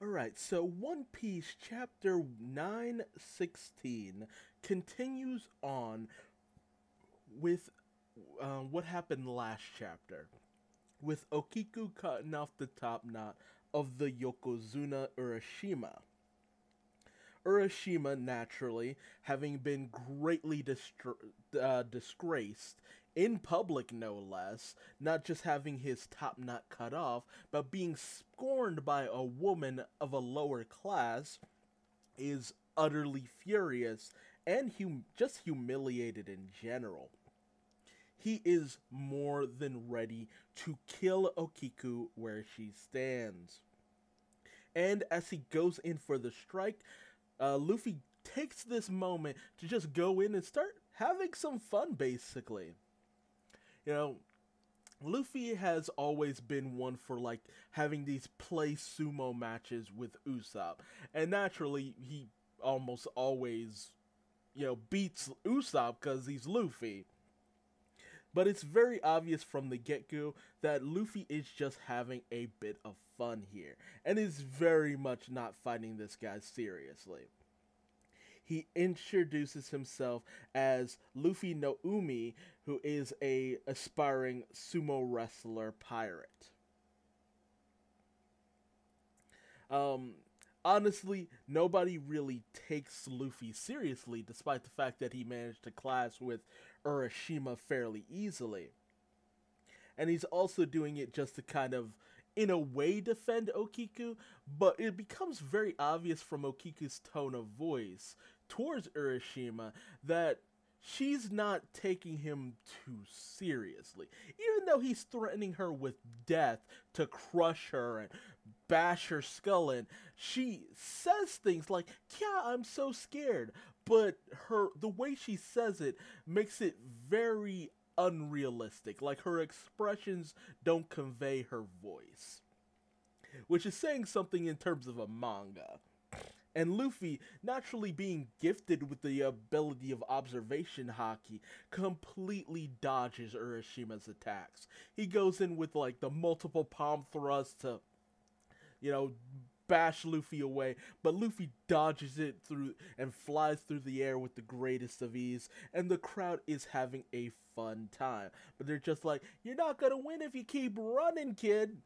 Alright, so One Piece chapter 916 continues on with what happened last chapter, with Okiku cutting off the top knot of the Yokozuna Urashima. Urashima, naturally, having been greatly disgraced, in public no less, not just having his top knot cut off, but being scorned by a woman of a lower class, is utterly furious and just humiliated in general. He is more than ready to kill Okiku where she stands. And as he goes in for the strike, Luffy takes this moment to just go in and start having some fun, basically. You know, Luffy has always been one for, like, having these play sumo matches with Usopp. And naturally, he almost always, beats Usopp because he's Luffy. But it's very obvious from the get-go that Luffy is just having a bit of fun here, and is very much not fighting this guy seriously. He introduces himself as Luffy no Umi, who is a aspiring sumo wrestler pirate. Honestly, nobody really takes Luffy seriously, despite the fact that he managed to clash with Urashima fairly easily. And he's also doing it just to kind of, in a way, defend Okiku, but it becomes very obvious from Okiku's tone of voice towards Urashima that she's not taking him too seriously. Even though he's threatening her with death to crush her and bash her skull in, she says things like, "Yeah, I'm so scared," but the way she says it makes it very unrealistic. Like, her expressions don't convey her voice, which is saying something in terms of a manga. And Luffy, naturally being gifted with the ability of observation haki, completely dodges Urashima's attacks. He goes in with, like, the multiple palm thrusts to, bash Luffy away, but Luffy dodges it through and flies through the air with the greatest of ease, and the crowd is having a fun time. But they're just like, "You're not gonna win if you keep running, kid."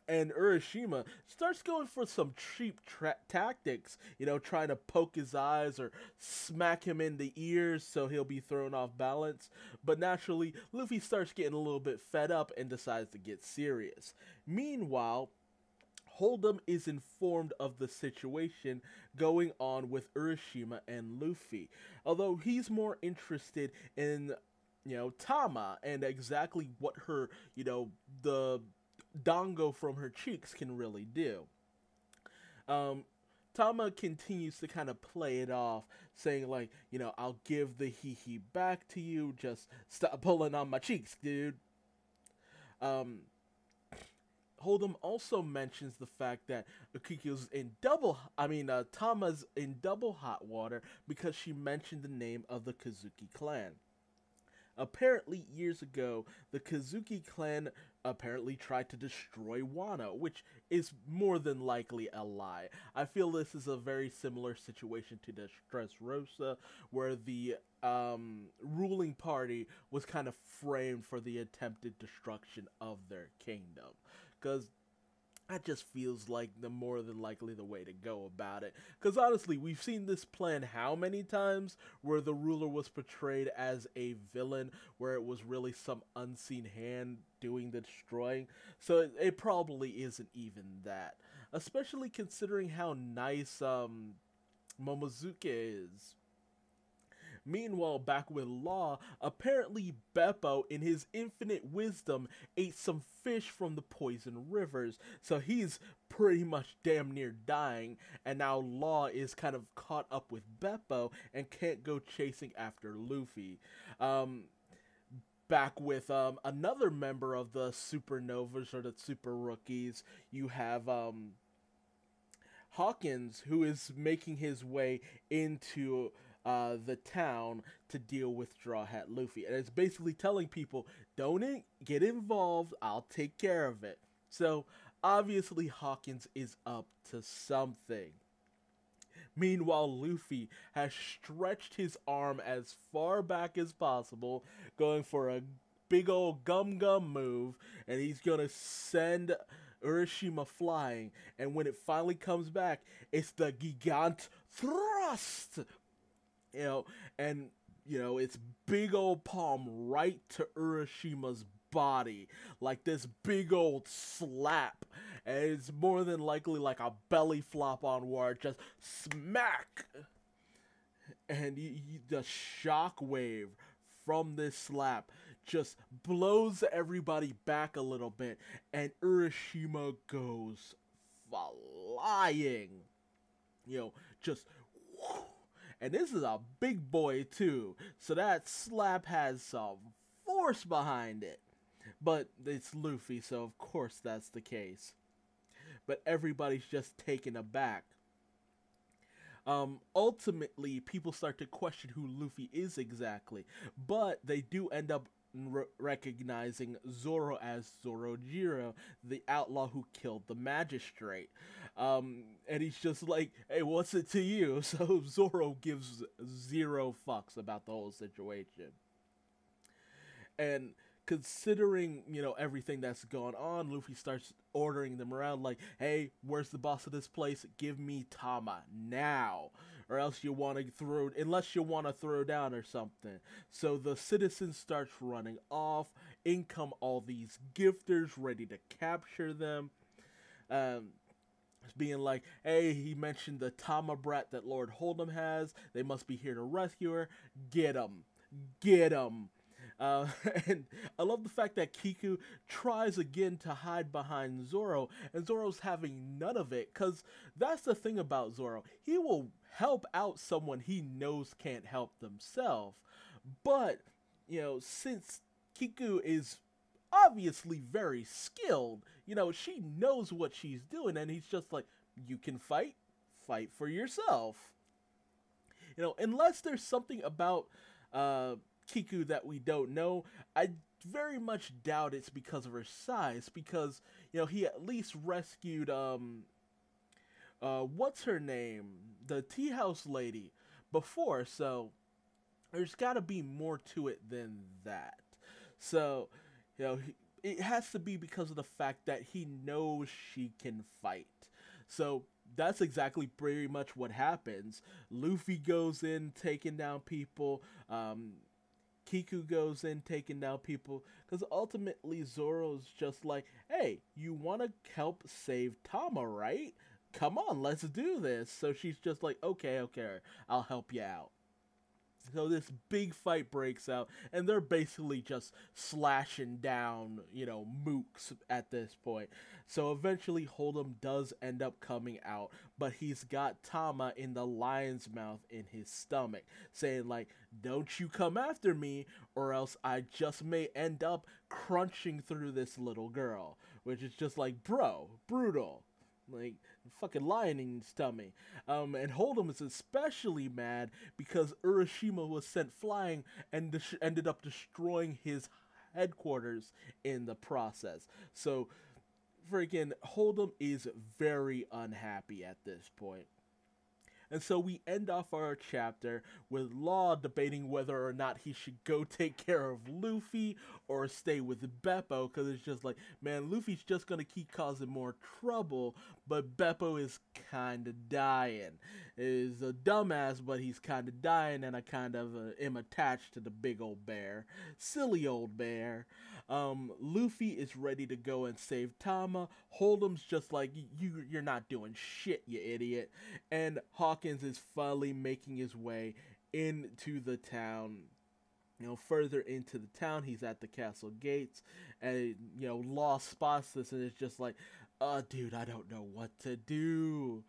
And Urashima starts going for some cheap tactics, trying to poke his eyes or smack him in the ears so he'll be thrown off balance. But naturally, Luffy starts getting a little bit fed up and decides to get serious. Meanwhile, Hold'em is informed of the situation going on with Urashima and Luffy, although he's more interested in, Tama and exactly what her, the dango from her cheeks can really do. Tama continues to kind of play it off, saying like, "I'll give the hee back to you, just stop pulling on my cheeks, dude." Hold'em also mentions the fact that Tama's in double hot water because she mentioned the name of the Kozuki clan. Apparently, years ago, the Kozuki clan apparently tried to destroy Wano, which is more than likely a lie. I feel this is a very similar situation to the Dressrosa, where the ruling party was kind of framed for the attempted destruction of their kingdom. Because that just feels like the more than likely the way to go about it. Because honestly, we've seen this plan how many times, where the ruler was portrayed as a villain, where it was really some unseen hand doing the destroying. So it probably isn't even that. Especially considering how nice Momozuke is. Meanwhile, back with Law, apparently Beppo, in his infinite wisdom, ate some fish from the poison rivers, so he's pretty much damn near dying, and now Law is kind of caught up with Beppo and can't go chasing after Luffy. Back with another member of the Supernovas, or the Super Rookies, you have Hawkins, who is making his way into the town to deal with Straw Hat Luffy. And it's basically telling people, don't get involved, I'll take care of it. So Obviously, Hawkins is up to something. Meanwhile, Luffy has stretched his arm as far back as possible, going for a big old gum gum move, and he's gonna send Urashima flying. And when it finally comes back, it's the Gigant Thrust! You know, and it's big old palm right to Urashima's body, like this big old slap, and it's more than likely like a belly flop on war, just smack, and the shock wave from this slap just blows everybody back a little bit, and Urashima goes flying, just whoo. And this is a big boy too, so that slap has some force behind it. But it's Luffy, so of course that's the case. But everybody's just taken aback. Ultimately, people start to question who Luffy is exactly, but they do end up recognizing Zoro as Zorojiro, the outlaw who killed the magistrate. And he's just like, hey, what's it to you? So Zoro gives zero fucks about the whole situation. And considering, everything that's gone on, Luffy starts ordering them around like, hey, where's the boss of this place? Give me Tama now. Or else unless you want to throw down or something. So the citizen starts running off. In come all these gifters ready to capture them. Being like, hey, he mentioned the Tama brat that Lord Hold'em has. They must be here to rescue her. Get him. Get him. And I love the fact that Kiku tries again to hide behind Zoro, and Zoro's having none of it, because that's the thing about Zoro. He will help out someone he knows can't help themselves. But, since Kiku is obviously very skilled, she knows what she's doing, and he's just like, you can fight for yourself. Unless there's something about, Kiku that we don't know, I very much doubt it's because of her size, because, he at least rescued, what's her name? The tea house lady before, so there's gotta be more to it than that. So, it has to be because of the fact that he knows she can fight. So, that's exactly pretty much what happens. Luffy goes in, taking down people, Kiku goes in taking down people, because ultimately Zoro's just like, hey, you want to help save Tama, right? Come on, let's do this. So she's just like, okay, I'll help you out. So this big fight breaks out, and they're basically just slashing down, mooks at this point. So eventually Hold'em does end up coming out, but he's got Tama in the lion's mouth in his stomach, saying like, don't you come after me, or else I just may end up crunching through this little girl. Which is just like, bro, brutal. Like, fucking lion in his tummy. And Hold'em is especially mad because Urashima was sent flying and ended up destroying his headquarters in the process. So, freaking Hold'em is very unhappy at this point. And so we end off our chapter with Law debating whether or not he should go take care of Luffy or stay with Beppo, because it's just like, man, Luffy's just going to keep causing more trouble, but Beppo is kind of dying. Is a dumbass, but he's kind of dying, and I kind of am attached to the big old bear. Silly old bear. Luffy is ready to go and save Tama. Hold'em's just like, you're not doing shit, you idiot. And Hawkins is finally making his way into the town. Further into the town, he's at the castle gates, and, Law spots this and is just like, dude, I don't know what to do.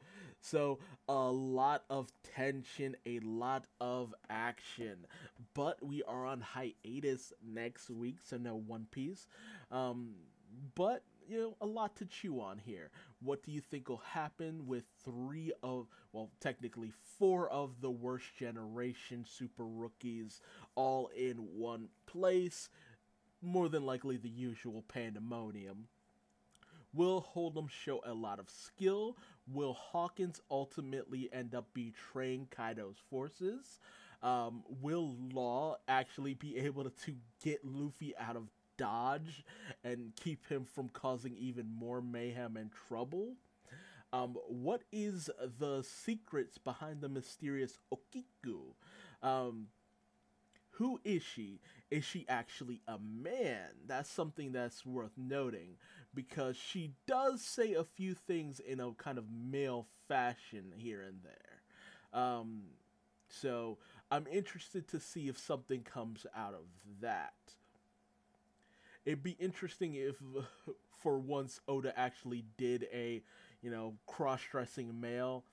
So, a lot of tension, a lot of action, but we are on hiatus next week, so no One Piece, but, a lot to chew on here. What do you think will happen with technically 4 of the worst generation super rookies all in one place? More than likely the usual pandemonium. Will Hold'em show a lot of skill? Will Hawkins ultimately end up betraying Kaido's forces? Will Law actually be able to get Luffy out of Dodge and keep him from causing even more mayhem and trouble? What is the secrets behind the mysterious Okiku? Um, who is she? Is she actually a man? That's something that's worth noting because she does say a few things in a kind of male fashion here and there. So I'm interested to see if something comes out of that. It'd be interesting if, for once, Oda actually did a, cross-dressing male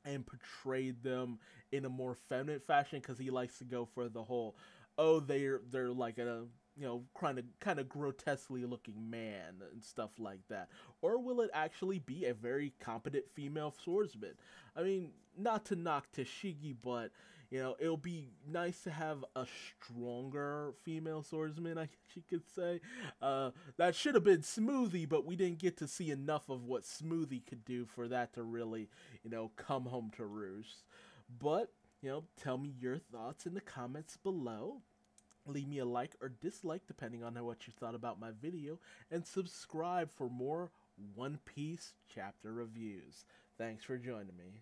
and portrayed them in a more feminine fashion because he likes to go for the whole, oh, they're like a kind of grotesquely looking man and stuff like that, or will it actually be a very competent female swordsman? I mean, not to knock Tashigi, but it'll be nice to have a stronger female swordsman, I guess you could say. That should have been Smoothie, but we didn't get to see enough of what Smoothie could do for that to really, come home to roost. But, tell me your thoughts in the comments below. Leave me a like or dislike depending on what you thought about my video, and subscribe for more One Piece chapter reviews. Thanks for joining me.